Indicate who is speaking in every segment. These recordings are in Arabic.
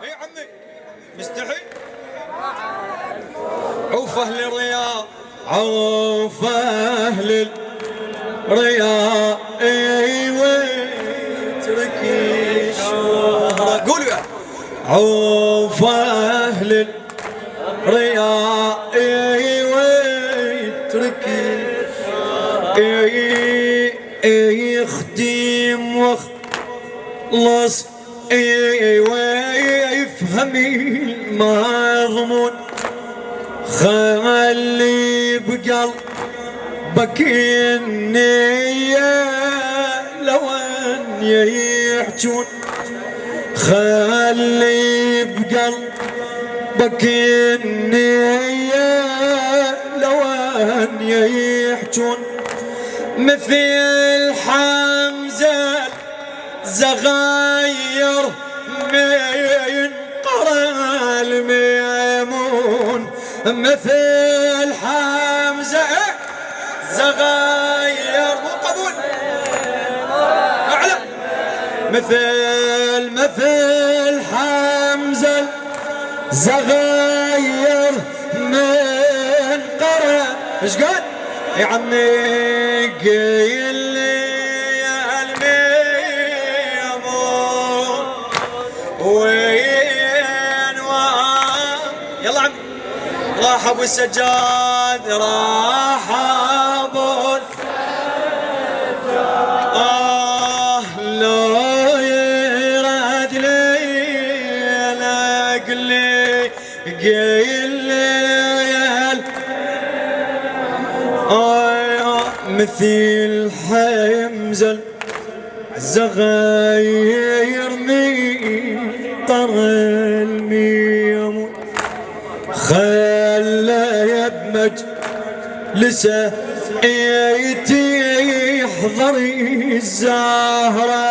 Speaker 1: اي عمي مستحي. عوف اهل الرياض، عوف اهل الرياض، ايوه تركي الشهرة. قولوا يا عوف اهل الرياض، ايوه تركي يخدم واخلص، ايوه يفهم المضمون، خلي بقلبك النية لو ان يحجون، خلي بقلبك النية لو ان يحجون، مثل حمزة زغير من قرى الميمون، مثل حمزة زغير وقبول أعلى، مثل حمزة زغير من قرى. ايش قال يا عمي؟ قيل لي يا الميمون وين يلا عم راح ابو السجاد، راح ابو لو يراد لي لقلي قيل لي مثل حمزة زغير من طرى الميمون، خلى بمجلسه يحضر الزهرة،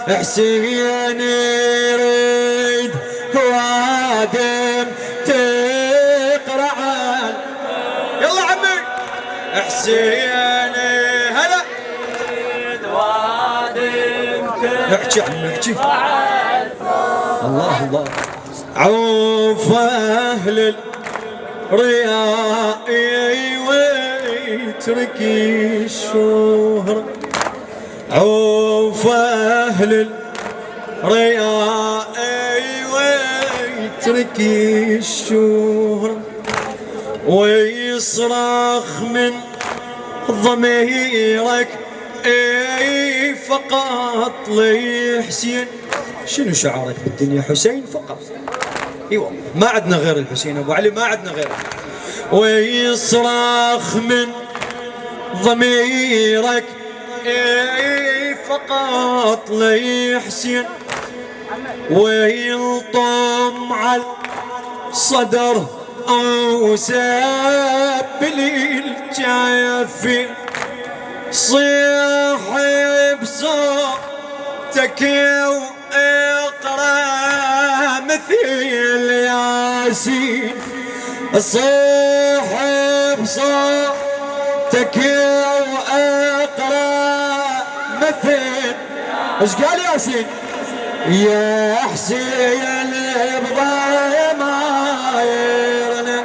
Speaker 1: حسين يريد وادم تقرع. يلا عمي حسين هلا احكي عم احكي. الله الله. عوف اهل الرياء ويتركي الشهرة، عوف اهل الرياء ويتركي الشهرة، ويصرخ من ضميرك اي فقط لي حسين. شنو شعارك بالدنيا؟ حسين فقط. اي والله ما عندنا غير الحسين ابو علي، ما عندنا غيره. ويصرخ من ضميرك اي فقط لي حسين، ويلطم على الصدر او سبلي الجافي، صيح بصوتك واقرا مثل ياسين، صيح بصوتك واقرا مثل. ايش قال ياسين؟ يا حسين بضمايرنا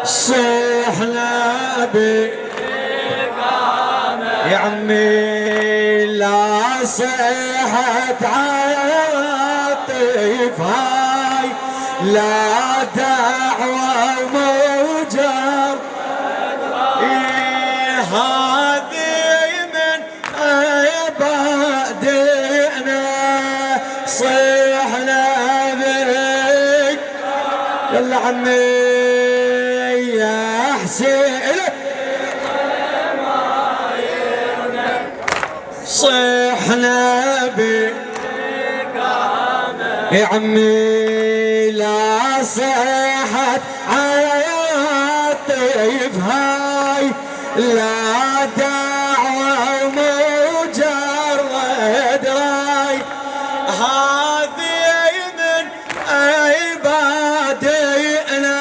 Speaker 1: صيحنا يا عمي، لا صيحت عاطف هاي لا دعوة ومجر، هذه من عبادنا صيحنا بك. يلا عمي يا حسين صيحنا بك يا عمي، لا صيحت عاطف هاي لا دعوة ومجرد راي، هذه من عبادنا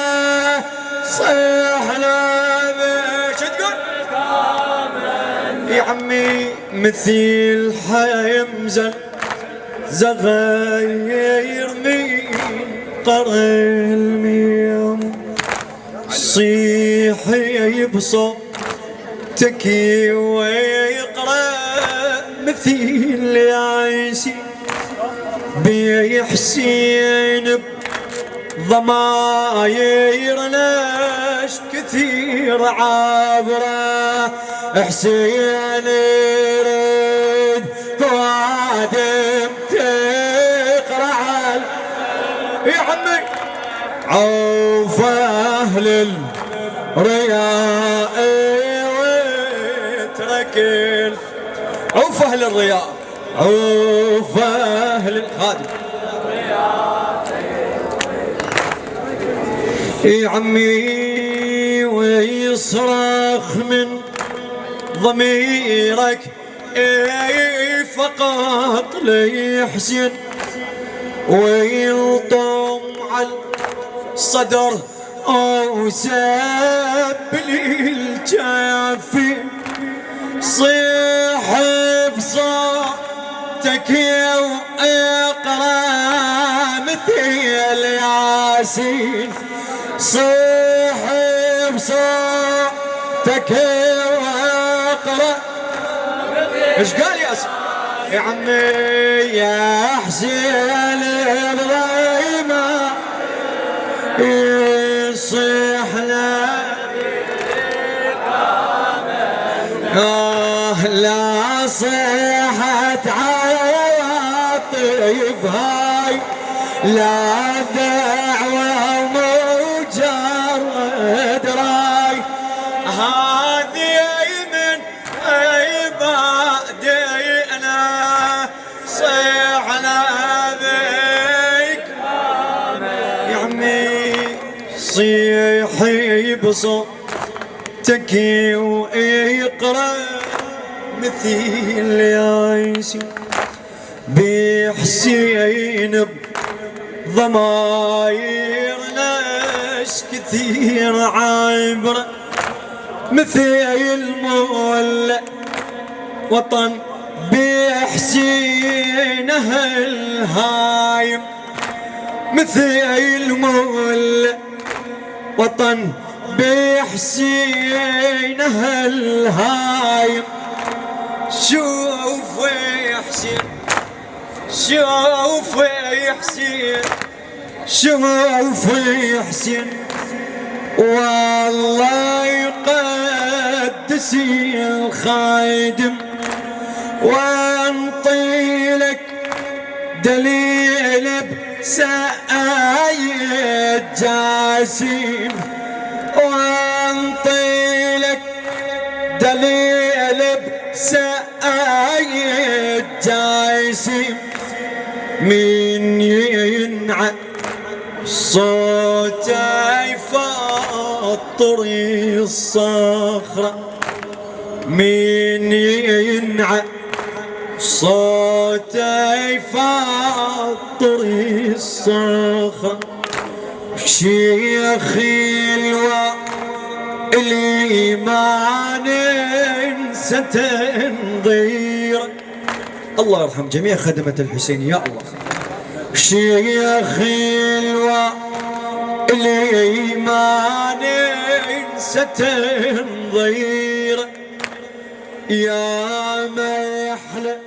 Speaker 1: صيحنا بك. شو تقول يا عمي؟ مثل حمزة زغير من يقرأ الميم صيحي بصوتك ويقرأ مثيل ياسين بيحسين ضماير ناش كثير عبره حسين يريد وادم تقرع يا عمي عوف اهل الرياء واترك عوف اهل الرياء عوف اهل الخادم يا عمي ويصرخ من ضميرك فقط ليحزن ويلطم على الصدر او سبل الجافي صيح بصوتك واقرا مثل ياسين صيح بصوتك واقرا ايش قال ياسين يا عمي يا حسين الضيمه يصيح لا صيحة عواطف هاي لا دعوة مجرد راي هذه من عبادنا صيحنا بك يا عمي صيحي بصوتك ويقرأ مثيل ياسين بحسين ضماير ناس كثير عبره مثل مولى وطن بحسينه الهايم مثل مولى وطن بحسينه الهايم شوف يا حسين شوف يا حسين شوف يا حسين والله يقدس الخادم وانطيلك دليل بسايد جاسم وانطيلك دليل بسايد جاسم من ينعى صوت يفطر الصخرة من ينعى صوت يفطر الصخرة شيخ الإيمان انسى تنظير الله يرحم جميع خدمة الحسين يا الله شيخ الإيمان انسى تنظير يا ما يحلى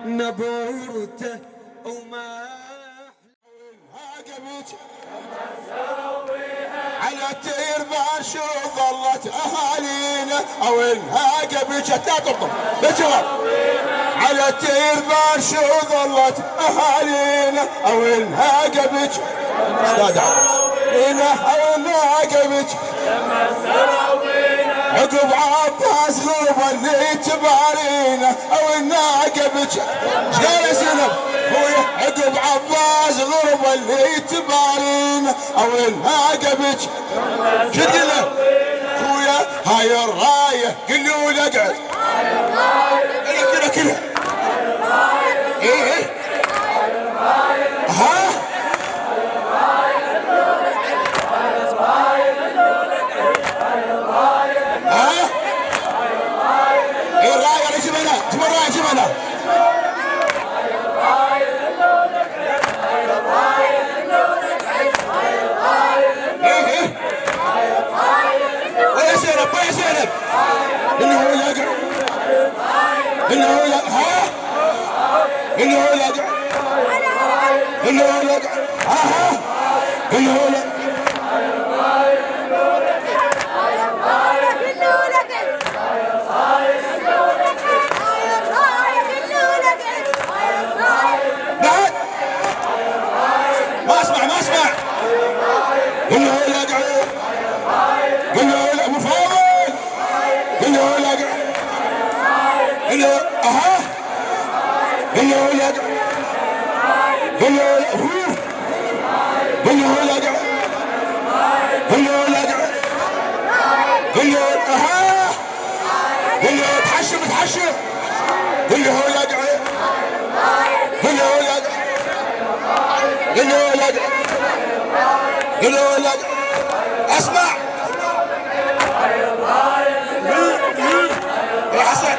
Speaker 1: نبورته وما
Speaker 2: على تيرباش ظلت اهالينا او انهاجة بك تطبطب بالجواب على تيرباش ظلت اهالينا او انهاجة بك استاذ هنا او انهاجة بك عقب عباس غربة اللي تبارينا او انهاجة بك ايش قال يا زينب خويا عقب عباس غربة اللي تبارينا او انهاجة بك شو تقول له خويا هاي الراية قل له ولا اقعد كذا كذا ايه ها الراية اللي جبنا جيب الراية جبنا اللولة اها اللولة بعد ما اسمع اللولة اللولة ابو فاضل اللولة اها اللولة اها تحشم اللي هو يقعد اسمع يا حسن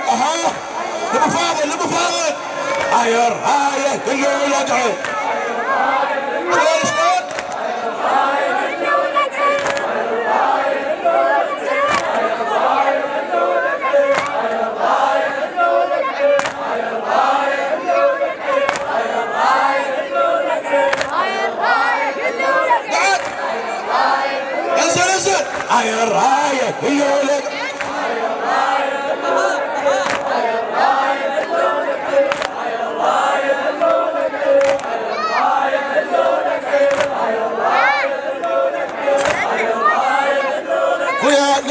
Speaker 2: اها ابو فاضل عاير اللي يقعد شلون انزل عاير اللي يقعد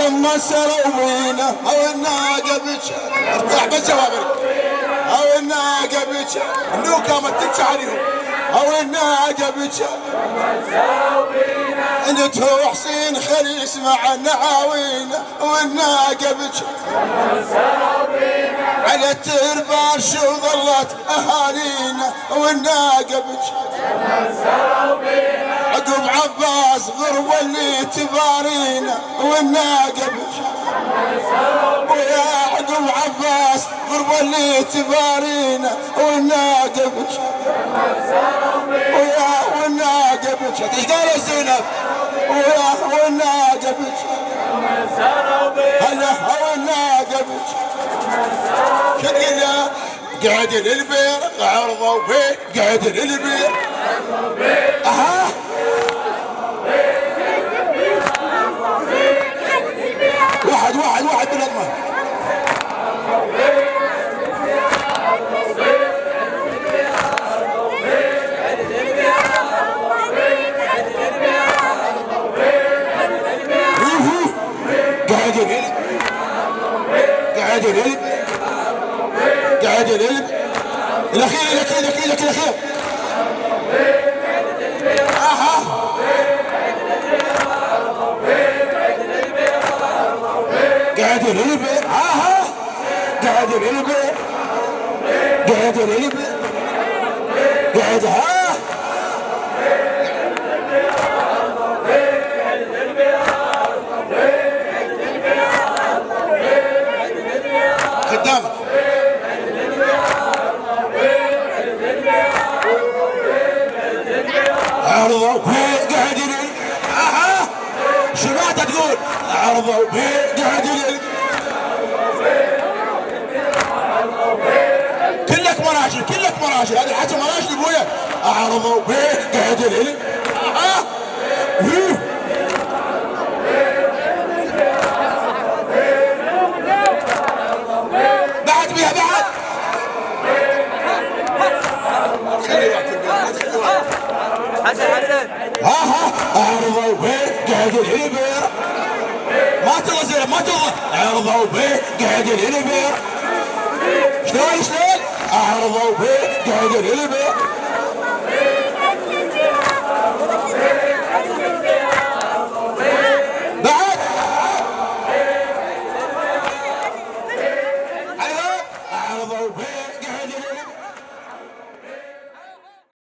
Speaker 2: لما سروينا او الناقه بتشا ارتاح بالجواب او الناقه بتشا النوكه ما تبكي عليهم او الناقه بتشا انت هو حسين خلي يسمع النعاوين والناقه بتشا على التربار شو ظلت اهالينا والناقه بتشا عقب عباس غربة اللي تبارينا والناقة بتشا ويا عقب عباس غربة اللي تبارينا والناقة بتشا ويا والناقة بتشا ايش قال زينب ويا والناقة بتشا هلا والناقة بتشا شو تقول قعد للبير عرضوا بيه قعد للبير اها واحد بالاضمن قاعد يلعب الاخير اها قاعد يلعب اها قاعد يلعب قاعد ها قدامك عرضوا قاعد يلعب اها شمعته تقول عرضوا قاعد يلعب كلك مناشد هذه الحكي مناشد ابويا عرضوا قاعد يلعب اها بعد بيها بعد حسن عرضوا قاعد يلعب ما تغزل عرضوا قاعد يلعب شلون عرضوا قاعد يلعب